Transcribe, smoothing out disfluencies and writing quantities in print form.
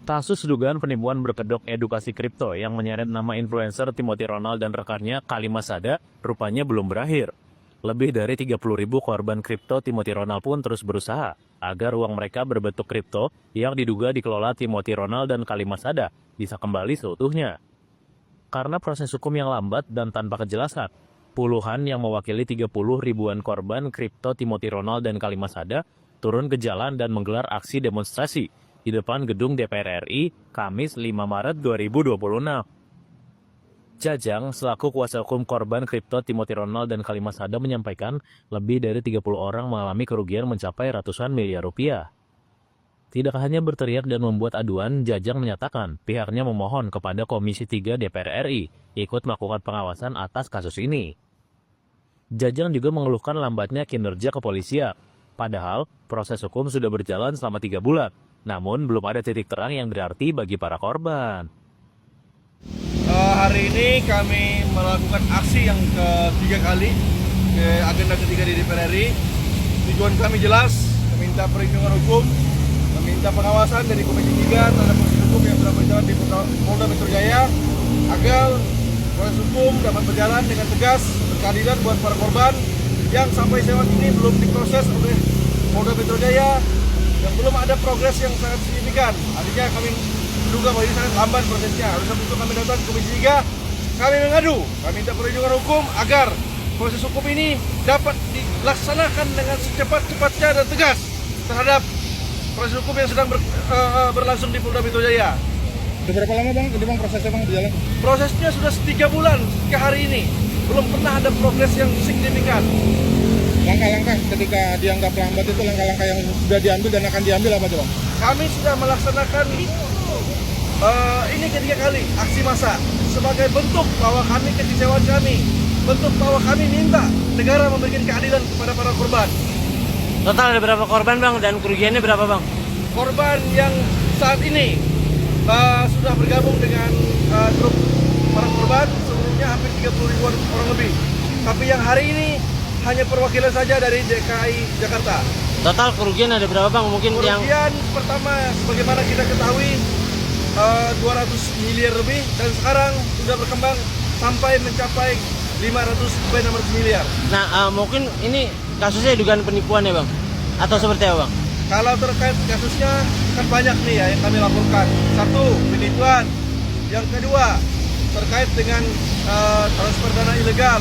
Kasus dugaan penipuan berkedok edukasi kripto yang menyeret nama influencer Timothy Ronald dan rekannya Kalimas Sada rupanya belum berakhir. Lebih dari 30.000 korban kripto Timothy Ronald pun terus berusaha agar uang mereka berbentuk kripto yang diduga dikelola Timothy Ronald dan Kalimas Sada bisa kembali seutuhnya. Karena proses hukum yang lambat dan tanpa kejelasan, puluhan yang mewakili 30 ribuan korban kripto Timothy Ronald dan Kalimas Sada turun ke jalan dan menggelar aksi demonstrasi di depan gedung DPR RI Kamis 5 Maret 2026. Jajang, selaku kuasa hukum korban kripto Timothy Ronald dan Kalimas Sada menyampaikan lebih dari 30 orang mengalami kerugian mencapai ratusan miliar rupiah. Tidak hanya berteriak dan membuat aduan, Jajang menyatakan pihaknya memohon kepada Komisi 3 DPR RI ikut melakukan pengawasan atas kasus ini. Jajang juga mengeluhkan lambatnya kinerja kepolisian. Padahal, proses hukum sudah berjalan selama 3 bulan. Namun, belum ada titik terang yang berarti bagi para korban. Hari ini kami melakukan aksi yang ketiga kali, agenda ketiga di DPR RI. Tujuan kami jelas, meminta perlindungan hukum, meminta pengawasan dari Komisi 3 terhadap proses hukum yang sedang berjalan di Polda Metro Jaya, agar proses hukum dapat berjalan dengan tegas, berkeadilan buat para korban yang sampai saat ini belum diproses oleh Polda Metro Jaya, yang belum ada progres yang sangat signifikan. Artinya kami menduga bahwa ini sangat lambat prosesnya. Oleh sebab itu kami datang ke Komisi 3, kami mengadu, kami minta perlindungan hukum agar proses hukum ini dapat dilaksanakan dengan secepat-cepatnya dan tegas terhadap proses hukum yang sedang berlangsung di Polda Metro Jaya. Sudah berapa lama bang prosesnya berjalan? Prosesnya sudah 3 bulan ke hari ini, belum pernah ada progres yang signifikan. Langkah-langkah ketika dianggap lambat itu langkah-langkah yang sudah diambil dan akan diambil apa tuh bang? Kami sudah melaksanakan ini ketiga kali aksi massa sebagai bentuk bahwa kami kekecewaan kami, bentuk bahwa kami minta negara memberikan keadilan kepada para korban. Total ada berapa korban bang dan kerugiannya berapa bang? Korban yang saat ini sudah bergabung dengan grup para korban sebelumnya hampir 30 ribuan orang lebih. Tapi yang hari ini hanya perwakilan saja dari DKI Jakarta. Total kerugian ada berapa bang? Mungkin Kerugian yang pertama sebagaimana kita ketahui 200 miliar lebih, dan sekarang sudah berkembang sampai mencapai 500-600 miliar. Nah mungkin ini kasusnya dugaan penipuan ya bang? Atau seperti apa bang? Kalau terkait kasusnya kan banyak nih ya yang kami laporkan. Satu, penipuan. Yang kedua, terkait dengan transfer dana ilegal.